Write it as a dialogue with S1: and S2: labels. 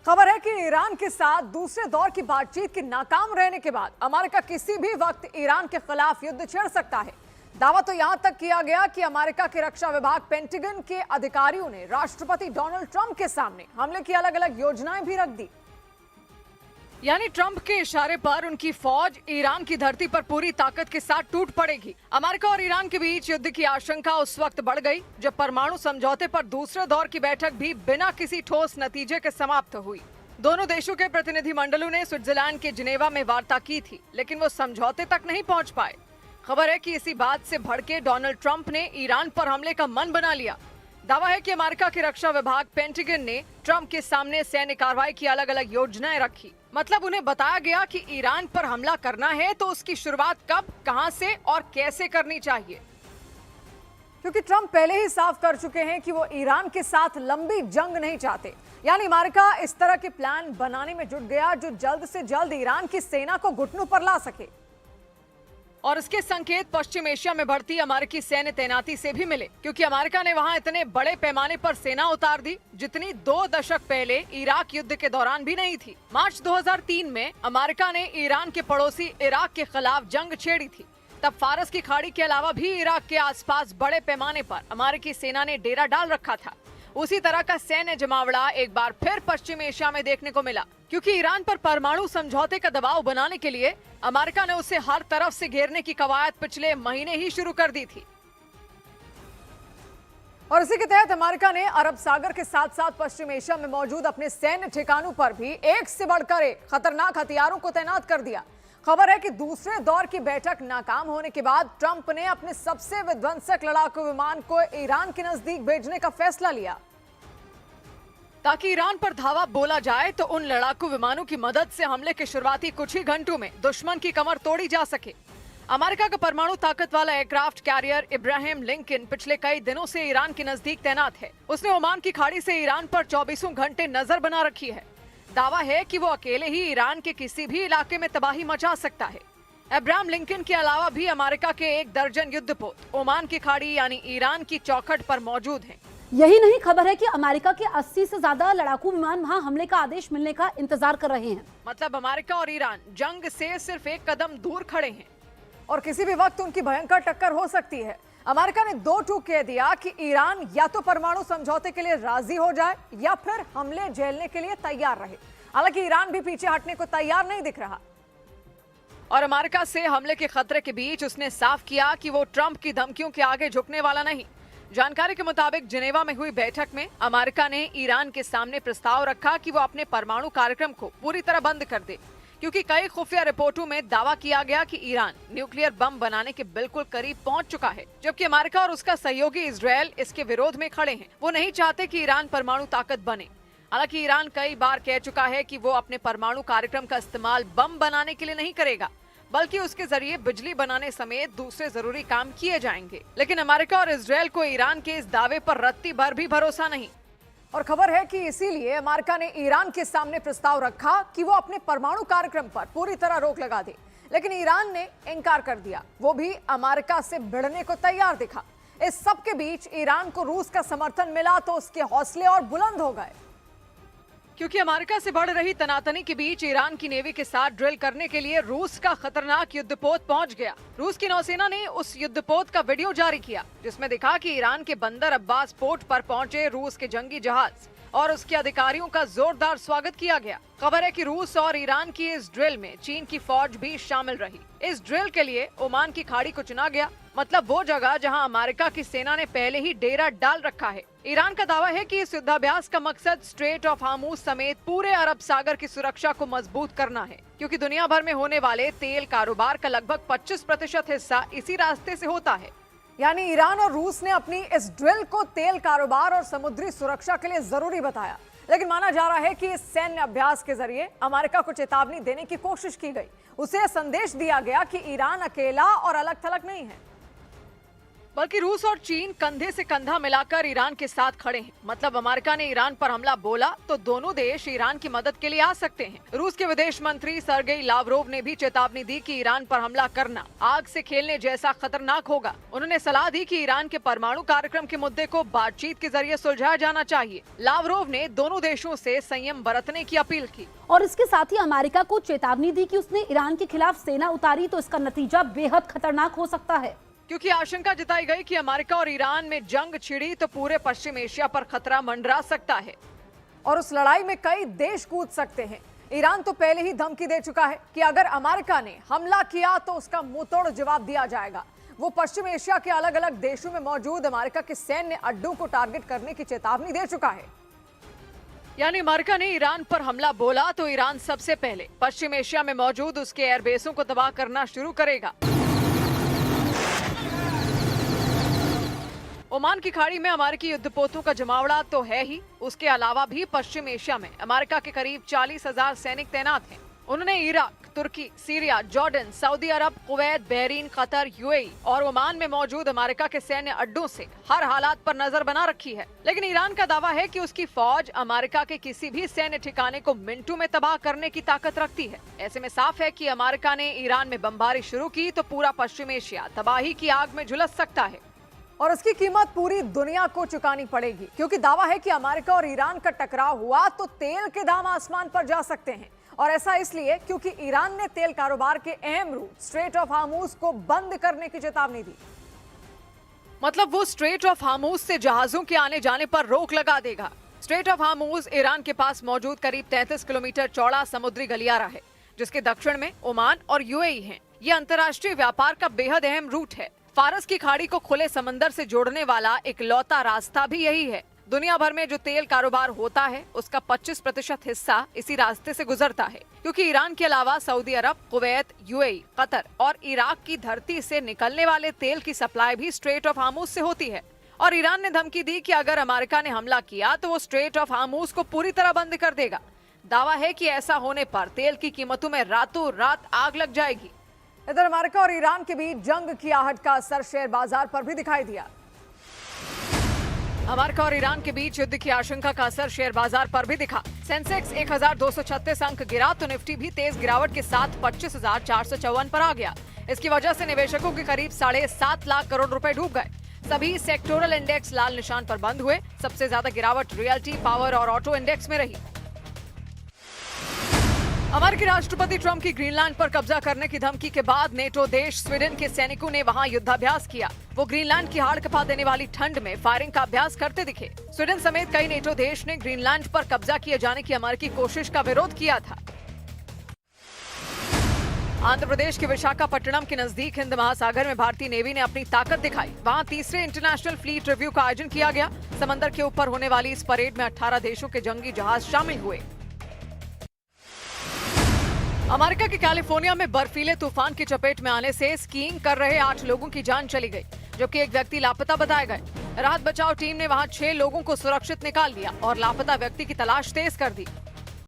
S1: खबर है कि ईरान के साथ दूसरे दौर की बातचीत के नाकाम रहने के बाद अमेरिका किसी भी वक्त ईरान के खिलाफ युद्ध छेड़ सकता है। दावा तो यहां तक किया गया कि अमेरिका के रक्षा विभाग पेंटागन के अधिकारियों ने राष्ट्रपति डोनाल्ड ट्रंप के सामने हमले की अलग अलग योजनाएं भी रख दी। यानी ट्रंप के इशारे पर उनकी फौज ईरान की धरती पर पूरी ताकत के साथ टूट पड़ेगी। अमेरिका और ईरान के बीच युद्ध की आशंका उस वक्त बढ़ गई जब परमाणु समझौते पर दूसरे दौर की बैठक भी बिना किसी ठोस नतीजे के समाप्त हुई। दोनों देशों के प्रतिनिधिमंडलों ने स्विट्जरलैंड के जिनेवा में वार्ता की थी, लेकिन वो समझौते तक नहीं पहुंच पाए। खबर है कि इसी बात से भड़के डोनाल्ड ट्रंप ने ईरान पर हमले का मन बना लिया। दावा है कि अमेरिका के रक्षा विभाग पेंटागन ने ट्रंप के सामने सैन्य कार्रवाई की अलग अलग योजनाएं रखी। मतलब उन्हें बताया गया कि ईरान पर हमला करना है तो उसकी शुरुआत कब, कहां से और कैसे करनी चाहिए, क्योंकि ट्रंप पहले ही साफ कर चुके हैं कि वो ईरान के साथ लंबी जंग नहीं चाहते। यानी अमेरिका इस तरह के प्लान बनाने में जुट गया जो जल्द से जल्द ईरान की सेना को घुटनों पर ला सके। और इसके संकेत पश्चिम एशिया में बढ़ती अमेरिकी सैन्य तैनाती से भी मिले, क्योंकि अमेरिका ने वहां इतने बड़े पैमाने पर सेना उतार दी जितनी 2 दशक पहले इराक युद्ध के दौरान भी नहीं थी। मार्च 2003 में अमेरिका ने ईरान के पड़ोसी इराक के खिलाफ जंग छेड़ी थी। तब फारस की खाड़ी के अलावा भी इराक के आसपास बड़े पैमाने पर अमेरिकी सेना ने डेरा डाल रखा था। उसी तरह का सैन्य जमावड़ा एक बार फिर पश्चिम एशिया में देखने को मिला, क्योंकि ईरान पर परमाणु समझौते का दबाव बनाने के लिए अमेरिका ने उसे हर तरफ से घेरने की कवायद पिछले महीने ही शुरू कर दी थी। और इसी के तहत अमेरिका ने अरब सागर के साथ साथ पश्चिम एशिया में मौजूद अपने सैन्य ठिकानों पर भी एक से बढ़कर एक खतरनाक हथियारों को तैनात कर दिया। खबर है कि दूसरे दौर की बैठक नाकाम होने के बाद ट्रंप ने अपने सबसे विध्वंसक लड़ाकू विमान को ईरान के नजदीक भेजने का फैसला लिया, ताकि ईरान पर धावा बोला जाए तो उन लड़ाकू विमानों की मदद से हमले के शुरुआती कुछ ही घंटों में दुश्मन की कमर तोड़ी जा सके। अमेरिका का परमाणु ताकत वाला एयरक्राफ्ट कैरियर इब्राहिम लिंकन पिछले कई दिनों से ईरान के नजदीक तैनात है। उसने ओमान की खाड़ी से ईरान पर 24 घंटे नजर बना रखी है। दावा है कि वो अकेले ही ईरान के किसी भी इलाके में तबाही मचा सकता है। इब्राहिम लिंकन के अलावा भी अमेरिका के 1 दर्जन युद्धपोत ओमान की खाड़ी यानी ईरान की चौखट पर मौजूद हैं।
S2: यही नहीं, खबर है कि अमेरिका के 80 से ज्यादा लड़ाकू विमान वहां हमले का आदेश मिलने का इंतजार कर रहे हैं।
S1: मतलब अमेरिका और ईरान जंग से सिर्फ 1 कदम दूर खड़े हैं और किसी भी वक्त उनकी भयंकर टक्कर हो सकती है। अमेरिका ने 2 टूक कह दिया कि ईरान या तो परमाणु समझौते के लिए राजी हो जाए या फिर हमले झेलने के लिए तैयार रहे। हालांकि ईरान भी पीछे हटने को तैयार नहीं दिख रहा और अमेरिका से हमले के खतरे के बीच उसने साफ किया कि वो ट्रंप की धमकियों के आगे झुकने वाला नहीं। जानकारी के मुताबिक जिनेवा में हुई बैठक में अमेरिका ने ईरान के सामने प्रस्ताव रखा कि वो अपने परमाणु कार्यक्रम को पूरी तरह बंद कर दे, क्योंकि कई खुफिया रिपोर्टों में दावा किया गया कि ईरान न्यूक्लियर बम बनाने के बिल्कुल करीब पहुंच चुका है, जबकि अमेरिका और उसका सहयोगी इजरायल इसके विरोध में खड़े हैं। वो नहीं चाहते कि ईरान परमाणु ताकत बने। हालांकि ईरान कई बार कह चुका है कि वो अपने परमाणु कार्यक्रम का इस्तेमाल बम बनाने के लिए नहीं करेगा, बल्कि उसके जरिए बिजली बनाने समेत दूसरे जरूरी काम किए जाएंगे। लेकिन अमेरिका और इजरायल को ईरान के इस दावे पर रत्ती भर भी भरोसा नहीं। और खबर है कि इसीलिए अमेरिका ने ईरान के सामने प्रस्ताव रखा कि वो अपने परमाणु कार्यक्रम पर पूरी तरह रोक लगा दे, लेकिन ईरान ने इनकार कर दिया। वो भी अमेरिका से भिड़ने को तैयार दिखा। इस सब के बीच ईरान को रूस का समर्थन मिला तो उसके हौसले और बुलंद हो गए, क्योंकि अमेरिका से बढ़ रही तनातनी के बीच ईरान की नेवी के साथ ड्रिल करने के लिए रूस का खतरनाक युद्धपोत पहुंच गया। रूस की नौसेना ने उस युद्धपोत का वीडियो जारी किया, जिसमें दिखा कि ईरान के बंदर अब्बास पोर्ट पर पहुंचे रूस के जंगी जहाज और उसके अधिकारियों का जोरदार स्वागत किया गया। खबर है कि रूस और ईरान की इस ड्रिल में चीन की फौज भी शामिल रही। इस ड्रिल के लिए ओमान की खाड़ी को चुना गया, मतलब वो जगह जहां अमेरिका की सेना ने पहले ही डेरा डाल रखा है। ईरान का दावा है कि इस युद्धाभ्यास का मकसद स्ट्रेट ऑफ हार्मूज समेत पूरे अरब सागर की सुरक्षा को मजबूत करना है, क्योंकि दुनिया भर में होने वाले तेल कारोबार का लगभग 25% हिस्सा इसी रास्ते से होता है। यानी ईरान और रूस ने अपनी इस ड्रिल को तेल कारोबार और समुद्री सुरक्षा के लिए जरूरी बताया, लेकिन माना जा रहा है कि इस सैन्य अभ्यास के जरिए अमेरिका को चेतावनी देने की कोशिश की गई। उसे संदेश दिया गया कि ईरान अकेला और अलग थलग नहीं है। बल्कि रूस और चीन कंधे से कंधा मिलाकर ईरान के साथ खड़े हैं। मतलब अमेरिका ने ईरान पर हमला बोला तो दोनों देश ईरान की मदद के लिए आ सकते हैं। रूस के विदेश मंत्री सर्गेई लावरोव ने भी चेतावनी दी कि ईरान पर हमला करना आग से खेलने जैसा खतरनाक होगा। उन्होंने सलाह दी कि ईरान के परमाणु कार्यक्रम के मुद्दे को बातचीत के जरिए सुलझाया जाना चाहिए। लावरोव ने दोनों देशों से संयम बरतने की अपील की
S2: और इसके साथ ही अमेरिका को चेतावनी दी कि उसने ईरान के खिलाफ सेना उतारी तो इसका नतीजा बेहद खतरनाक हो सकता है,
S1: क्योंकि आशंका जताई गई कि अमेरिका और ईरान में जंग छिड़ी तो पूरे पश्चिम एशिया पर खतरा मंडरा सकता है और उस लड़ाई में कई देश कूद सकते हैं। ईरान तो पहले ही धमकी दे चुका है कि अगर अमेरिका ने हमला किया तो उसका मुंहतोड़ जवाब दिया जाएगा। वो पश्चिम एशिया के अलग अलग देशों में मौजूद अमेरिका के सैन्य अड्डों को टारगेट करने की चेतावनी दे चुका है। यानी अमेरिका ने ईरान पर हमला बोला तो ईरान सबसे पहले पश्चिम एशिया में मौजूद उसके एयरबेसों को तबाह करना शुरू करेगा। ओमान की खाड़ी में अमेरिकी युद्धपोतों का जमावड़ा तो है ही, उसके अलावा भी पश्चिम एशिया में अमेरिका के करीब 40,000 सैनिक तैनात हैं। उन्होंने इराक, तुर्की, सीरिया, जॉर्डन, सऊदी अरब, कुवैत, बहरीन, कतर, यूएई और ओमान में मौजूद अमेरिका के सैन्य अड्डों से हर हालात पर नजर बना रखी है। लेकिन ईरान का दावा है कि उसकी फौज अमेरिका के किसी भी सैन्य ठिकाने को मिनटों में तबाह करने की ताकत रखती है। ऐसे में साफ है कि अमेरिका ने ईरान में बमबारी शुरू की तो पूरा पश्चिम एशिया तबाही की आग में झुलस सकता है और उसकी कीमत पूरी दुनिया को चुकानी पड़ेगी, क्योंकि दावा है कि अमेरिका और ईरान का टकराव हुआ तो तेल के दाम आसमान पर जा सकते हैं। और ऐसा इसलिए क्योंकि ईरान ने तेल कारोबार के अहम रूट स्ट्रेट ऑफ हार्मूज को बंद करने की चेतावनी दी। मतलब वो स्ट्रेट ऑफ हार्मूज से जहाजों के आने जाने पर रोक लगा देगा। स्ट्रेट ऑफ हार्मूज ईरान के पास मौजूद करीब 33 किलोमीटर चौड़ा समुद्री गलियारा है, जिसके दक्षिण में ओमान और यूएई हैं। ये अंतर्राष्ट्रीय व्यापार का बेहद अहम रूट है। फारस की खाड़ी को खुले समंदर से जोड़ने वाला इकलौता रास्ता भी यही है। दुनिया भर में जो तेल कारोबार होता है उसका 25% हिस्सा इसी रास्ते से गुजरता है, क्योंकि ईरान के अलावा सऊदी अरब, कुवैत, यूएई, कतर और इराक की धरती से निकलने वाले तेल की सप्लाई भी स्ट्रेट ऑफ हार्मूज से होती है। और ईरान ने धमकी दी कि अगर अमेरिका ने हमला किया तो वो स्ट्रेट ऑफ हार्मूज को पूरी तरह बंद कर देगा। दावा है कि ऐसा होने पर तेल की कीमतों में रातों रात आग लग जाएगी। इधर अमेरिका और ईरान के बीच जंग की आहट का असर शेयर बाजार पर भी दिखाई दिया। अमेरिका और ईरान के बीच युद्ध की आशंका का असर शेयर बाजार पर भी दिखा। सेंसेक्स 1236 अंक गिरा तो निफ्टी भी तेज गिरावट के साथ 25,454 पर आ गया। इसकी वजह से निवेशकों के करीब 7.5 लाख करोड़ रुपए डूब गए। सभी सेक्टोरल इंडेक्स लाल निशान पर बंद हुए। सबसे ज्यादा गिरावट रियल्टी, पावर और ऑटो इंडेक्स में रही। अमेरिकी राष्ट्रपति ट्रंप की ग्रीनलैंड पर कब्जा करने की धमकी के बाद नेटो देश स्वीडन के सैनिकों ने वहां युद्धाभ्यास किया। वो ग्रीनलैंड की हाड़ कपा देने वाली ठंड में फायरिंग का अभ्यास करते दिखे। स्वीडन समेत कई नेटो देश ने ग्रीनलैंड पर कब्जा किए जाने की अमेरिकी कोशिश का विरोध किया था। आंध्र प्रदेश के विशाखापट्टनम के नजदीक हिंद महासागर में भारतीय नेवी ने अपनी ताकत दिखाई। वहां तीसरे इंटरनेशनल फ्लीट रिव्यू का आयोजन किया गया। समंदर के ऊपर होने वाली इस परेड में 18 देशों के जंगी जहाज शामिल हुए। अमेरिका के कैलिफोर्निया में बर्फीले तूफान की चपेट में आने से स्कीइंग कर रहे 8 लोगों की जान चली गई, जबकि एक व्यक्ति लापता बताए गए। राहत बचाव टीम ने वहां 6 लोगों को सुरक्षित निकाल लिया और लापता व्यक्ति की तलाश तेज कर दी।